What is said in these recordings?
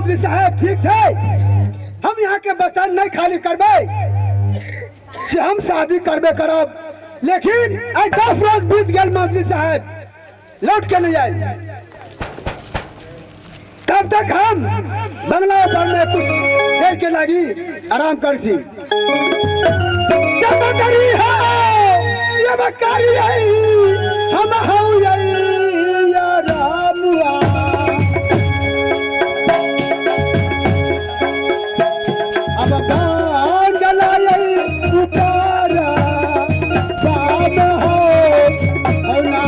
मंत्री साहब ठीक है, हम यहाँ के वचन नहीं खाली करबे से हम शादी करबे करब, लेकिन 10 रोज बीत गए मंत्री साहब लौट के नहीं आए, तब तक हम बंगला पर में कुछ देर के लगी आराम कर सी। जब करी हो ये बकारी आई हम हऊ यही या रामुआ, अब बांगला यही उतारा बाम हो ना।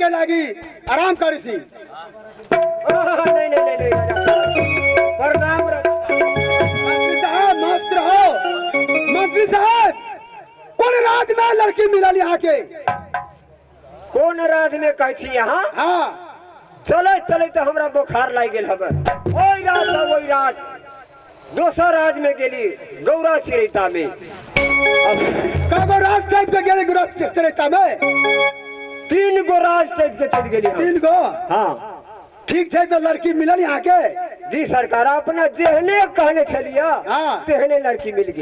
लगी आराम करी थी। नहीं नहीं नहीं प्रणाम मंत्री साहब मस्त रहो। मंत्री साहब कौन रात में लड़की मिलल यहाँ के? कौन राज में कह छी यहाँ? हाँ चले चले तो हमरा बुखार लाग गेल हबे। ओई राज दोसर राज में गेली गौरा चिरेता में। कगो राज टाइप के गेली गौरा चिरेता में? 3 गो राज टाइप के चल गेली। 3 गो? हाँ ठीक है तो लड़की मिलल यहाँ के? जी सरकार अपना जेहने कहने चलिया हाँ तेहने लड़की मिल गई।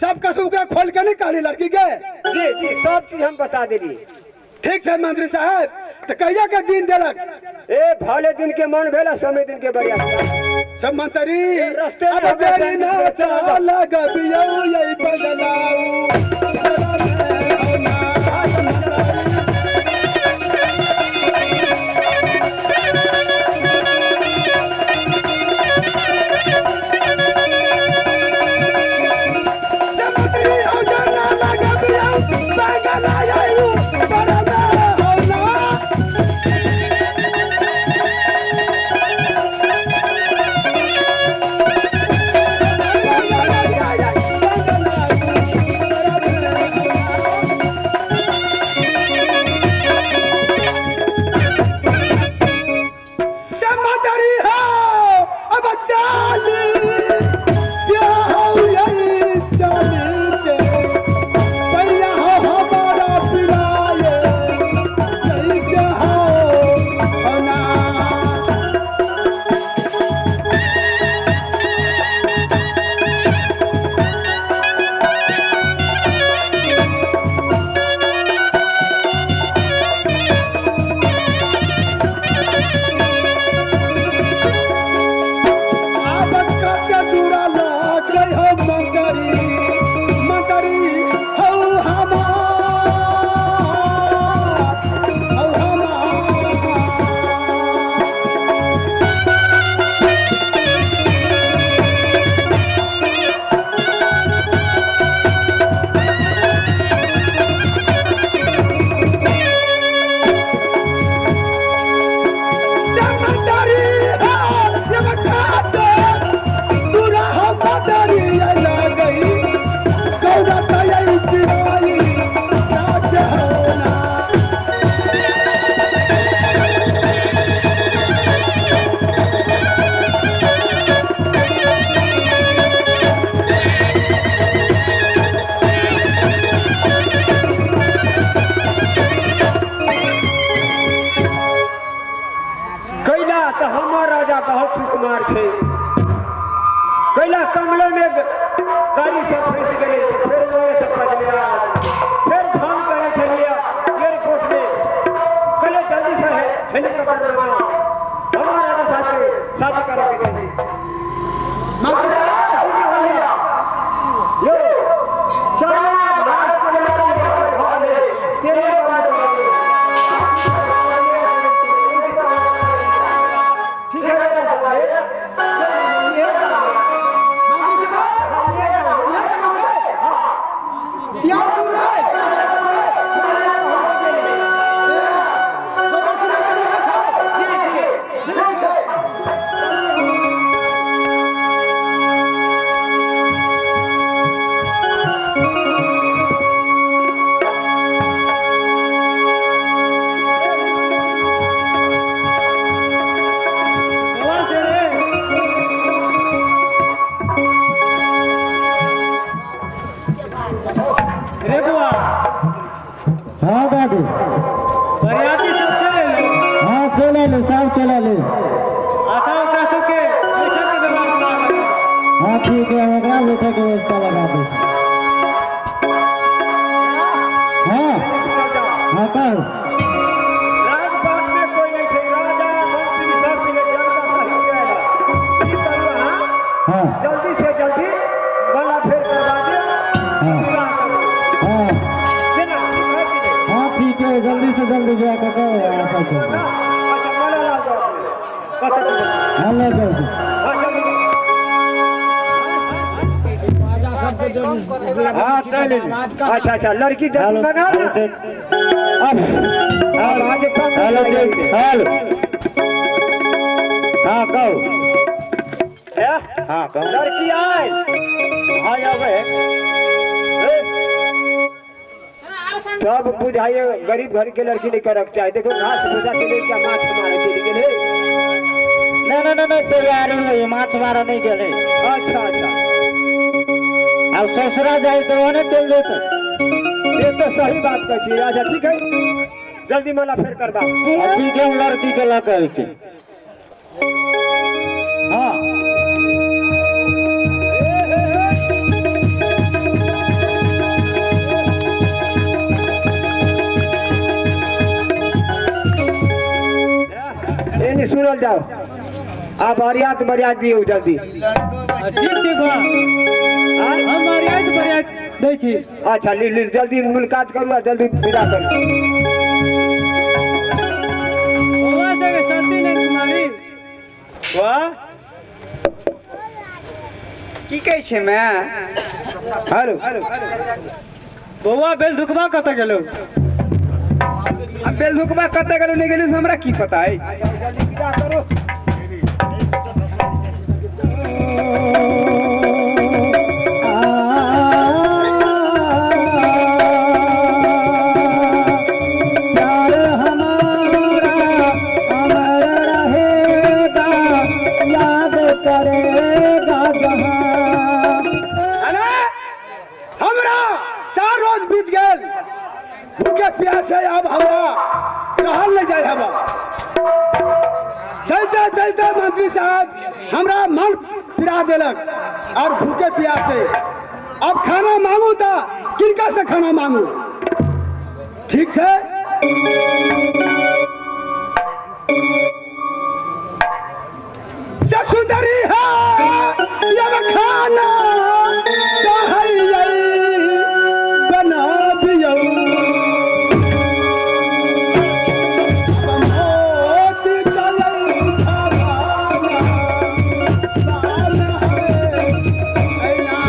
सब कसूकरा खोल के नहीं कहली लड़की के? जी जी सब चीज हम बता देली। ठीक है मंत्री साहब तो कहिया के दिन देलक? ए भले दिन के मन भेला समय दिन के बढ़िया सब मंत्री रास्ते में अब देरी ना चला गबियो यही बदलाऊ। हमार छे कैला कमले में गाड़ी से फंस गए फिर वही से पकड़िया फिर फोन करे छलिया एयरपोर्ट में कले जल्दी से हेलीकॉप्टर में हमारा के साथ शादी करे के छे मंत्री साहब यो चला भारत के लड़ाई तेरे ठीक है दादा साहब चलिए मंत्री साहब यहाँ दूर है हाँ दादी बरियाती सब चले लो हाँ चला ले सब चला ले आशा उठा सके पैसा की व्यवस्था करो हाँ ठीक है ओकरा बैठे के व्यवस्था लगा दे हाँ हाँ कर राजपाट में कोई नहीं छे राजा मंत्री सब मिले जनता सही रहेला ई करू हाँ जल्दी से जल्दी गला फेर करवा दे पूरा करो हाँ केना ठीक है कि नहीं हाँ ठीक है जल्दी से जल्दी जा के करो यार अच्छा मला ला जाओ कत हाँ ले जाओ हाँ चल अच्छा अच्छा लड़की जल्दी मंगा ना अब आगे कम हेलो हेलो हाँ कहो हाँ कहो लड़की आए हाँ आवे सब बुझाइए गरीब घर के लड़की नहीं करक चाहिए देखो घास भूजा के लिए क्या माछ मारे चली गेले नहीं नहीं नहीं तैयारी हुई माछ मारा नहीं गए अच्छा अच्छा अब ससुरा जाए तो ओने चल जेते ये तो सही बात कही अच्छा ठीक है जल्दी मला फेर करबा ठीक है लड़की के लग के हाँ ये नहीं सुनल जाओ आप बरियात बरियात दियो जल्दी ठीक ठीक बा हम बरियात बरियात दै छी अच्छा ली ली जल्दी मुलाकात करू आ जल्दी विदा करू ओवा से के शांति नहीं कुमारी वाह की कहै छै मैं हेलो बौआ बेल दुखबा कत गेलो अब बेल धुकबा कते गेलो नहीं गेलो हमरा की पता है जल्दी विदा करो प्यार हमारा अमर रहेगा याद करेगा जहां अरे हमरा 4 रोज बीत गेल भूखे प्यासे अब हमरा रहल नहीं जाए हवा चलते चलते मंत्री साहब हमरा मन फिरा देलक और भूखे प्यासे अब खाना मांगू तो किनका से खाना मांगू ठीक है सुंदरी है यह खाना चाहिए बना दियो मोती चलई खवाना साल है ऐना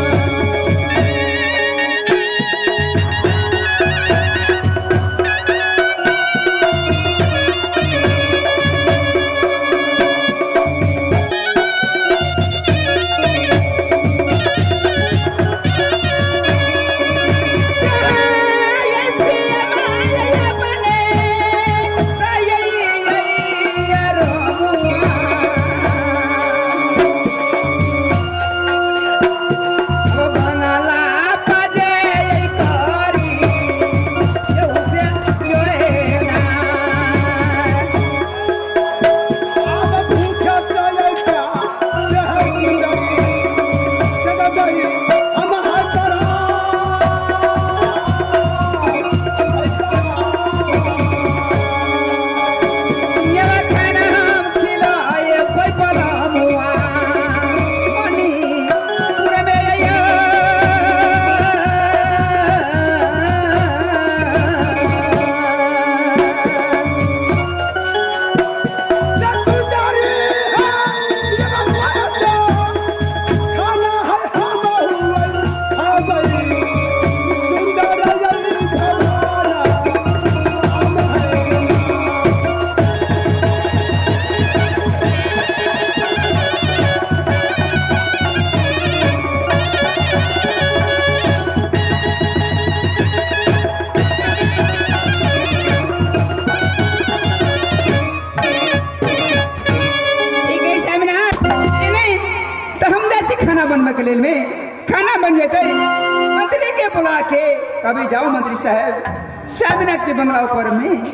के लेल में खाना बन जेते मंत्री के बुला के कभी जाओ मंत्री साहब 7 मिनट के बंगला ऊपर में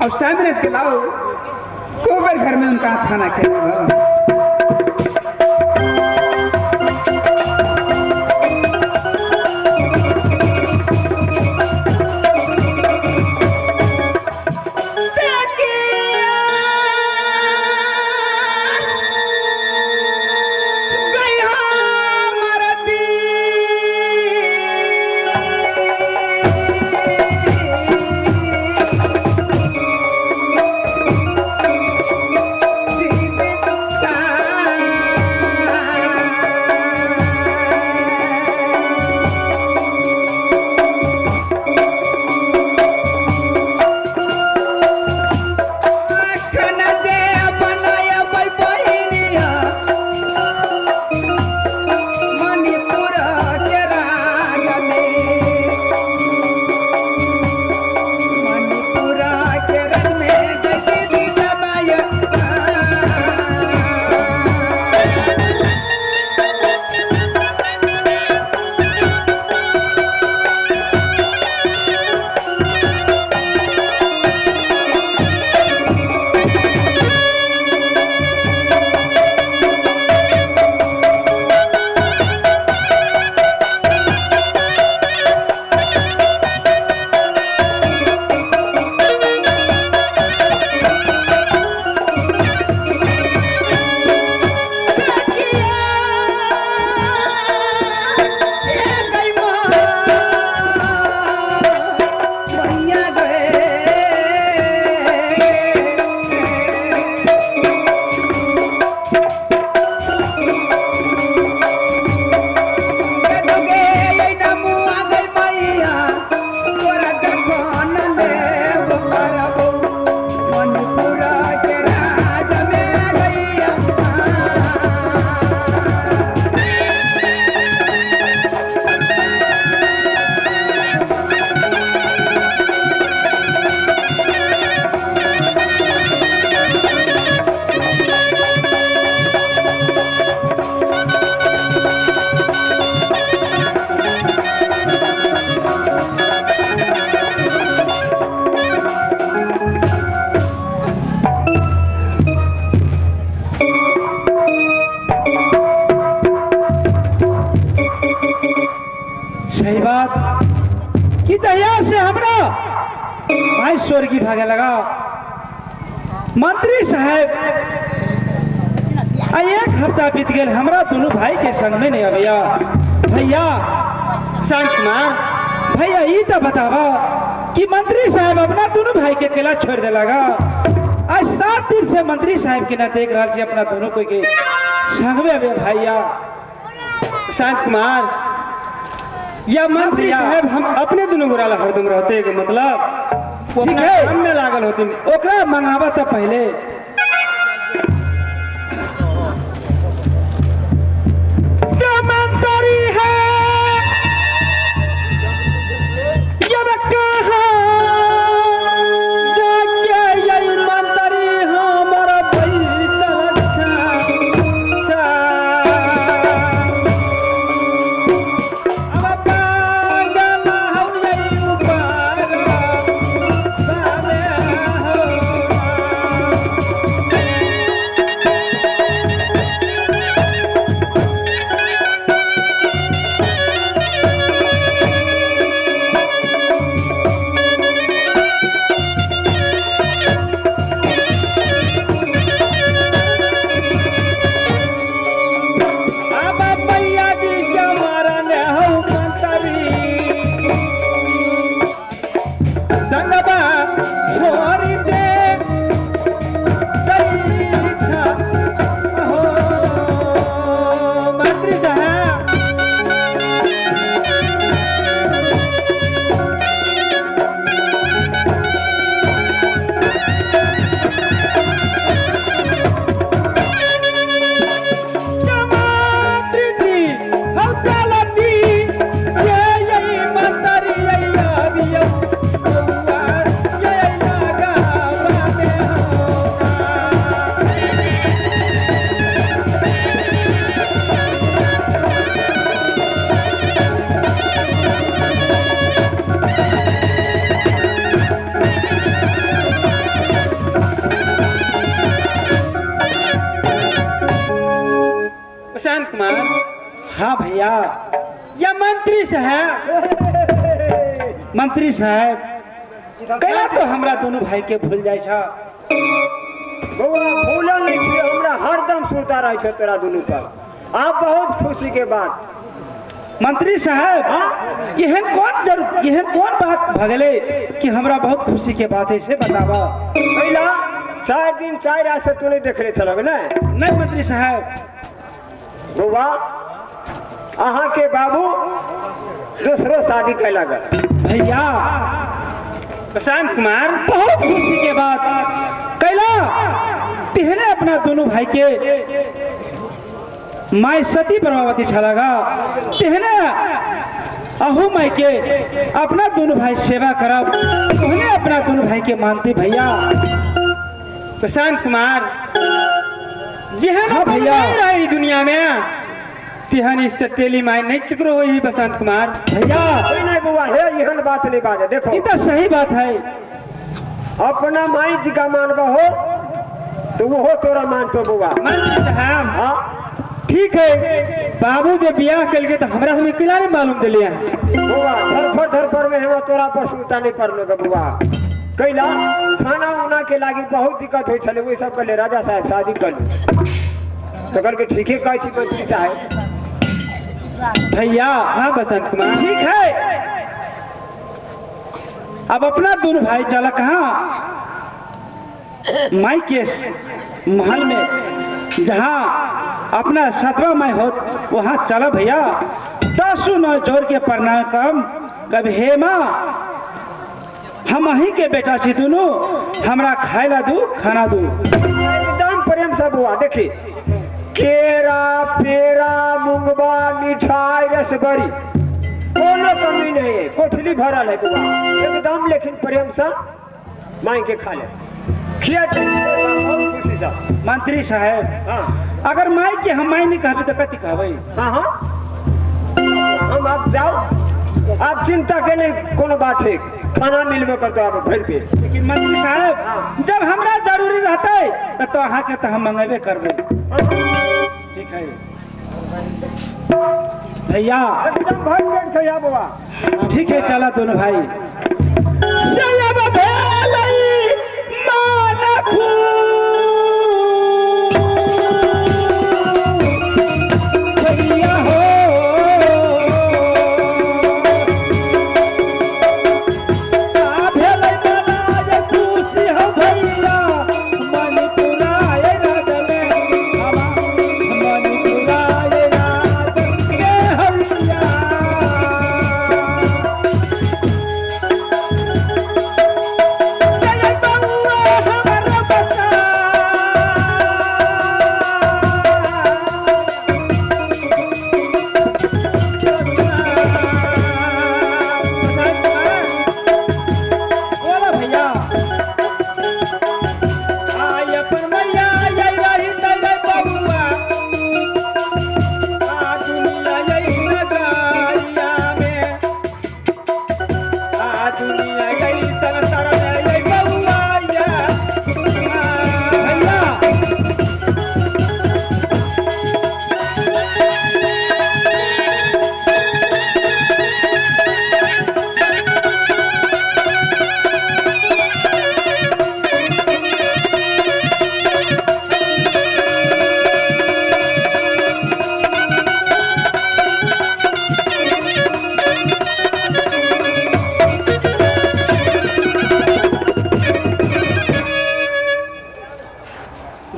और 7 मिनट के लाओ कोबर घर में उनका खाना खेलो। सही बात कि दया से हमरा भाई स्वर्गी भागे लगा मंत्री साहब एक हफ्ता बीत गए हमरा दोनों भाई के संग में नहीं भैया भैया शांत कुमार भैया ये तो बतावा कि मंत्री साहब अपना दोनों भाई के अकेला छोड़ दे लगा आज 7 दिन से मंत्री साहब के ना देख रहा छी अपना दोनों को के संग में भैया शांत कुमार या मंत्री साहब हम अपने दोनों गोराला हरदम रहते के मतलब वो अपना काम में लागल होती ओकरा मंगावा तो पहले मंत्री है ये कहाँ जाके यही मंत्री हमारा मंत्री साहब कैला तो हमरा दोनों भाई के भूल जाए छा। बउआ भूलल नहीं छी, हमरा हरदम सुता रहे छ तोरा दुनू पर। आप बहुत खुशी के बात। मंत्री साहब यहन कौन बात भगले कि हमरा बहुत खुशी के बात है से बतावा। पहला 4 दिन 4 रात से तू नहीं देख रहे चलोगे ना? नहीं मंत्री साहब। बउआ अहाँ के बाबू दूसरो शादी कैला गए। भैया प्रशांत कुमार बहुत खुशी के बात कैला तिहने अपना दोनों भाई के माई सती ब्रह्मावती छलागा तिहने अहू माई के अपना दोनों भाई सेवा करब उन्हें अपना दोनों भाई के मानती भैया। प्रशांत कुमार हाँ भैया रही दुनिया में तिहन इससे तेली माई नहीं चिकरो हुई बसंत कुमार भैया। कोई नहीं बउआ है यहन बात नहीं बात है। देखो ये तो सही बात है। अपना माई जी का मानवा हो तो वो हो तोरा मानतो बउआ। मंत्री साहब हाँ ठीक है बाबू जब बियाह कल के तो हमरा से किला नहीं मालूम दिलिए बउआ धर में हम तोरा पर सुता नहीं पड़लो गे बउआ। कैला खाना उना के लागी बहुत दिक्कत होई छले वही सब कले राजा साहब शादी कर तो करके ठीके कहै छी मंत्री साहब। भैया। हाँ बसंत कुमार ठीक है अब अपना दोनों भाई चला कहाँ माई के महल में जहाँ अपना 7वां माई हो वहाँ चला भैया। 10 नौ जोर के प्रणाम कम कभी हे माँ हम अही के बेटा छी दोनों हमरा खायला दू खाना दू। एकदम प्रेम से बुआ देखी केरा पेरा मुंगबा मिठाई रसबरी कोनो कमी नहीं है कोठली भरल है बुआ एकदम लेकिन प्रेम से मांग के खा ले खिया बहुत खुशी से। मंत्री साहब हाँ अगर माई के हम माई नहीं कहबे तो कथी कहबे। हाँ हाँ हम आप जाओ आप चिंता के नहीं कोनो बात है खाना मिलबे करते आप भर पे। लेकिन मंत्री साहब जब हमरा जरूरी रहते तो अहाँ के तो हम मंगेबे करबे। ठीक है भैया। एकदम भर पेट से या बुआ। ठीक है चला दोनों भाई। भैया हो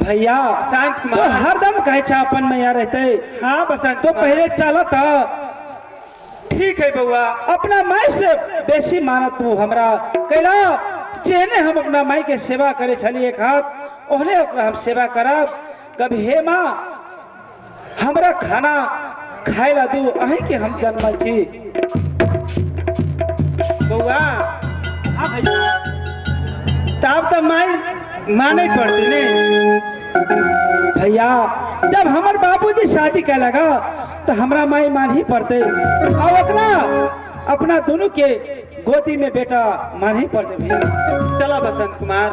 भैया तो हरदम कहे छा अपन में यहाँ रहते। हाँ बसंत तो पहले चला था ठीक है बउआ अपना माई से बेसी मानत तू हमरा कैला जेने हम अपना माई के सेवा करे छली एक हाथ ओहने ओकरा हम सेवा करब। कभी हे माँ हमरा खाना खाएला दू अही के हम जन्मल छी। बउआ हाँ भैया तब तो माई माने पड़ती नहीं भैया जब हमार बाबूजी शादी के लगा तो हमरा माई मान ही पड़ते और अपना दोनों के गोदी में बेटा मान ही पड़ते भैया। चला बसंत कुमार।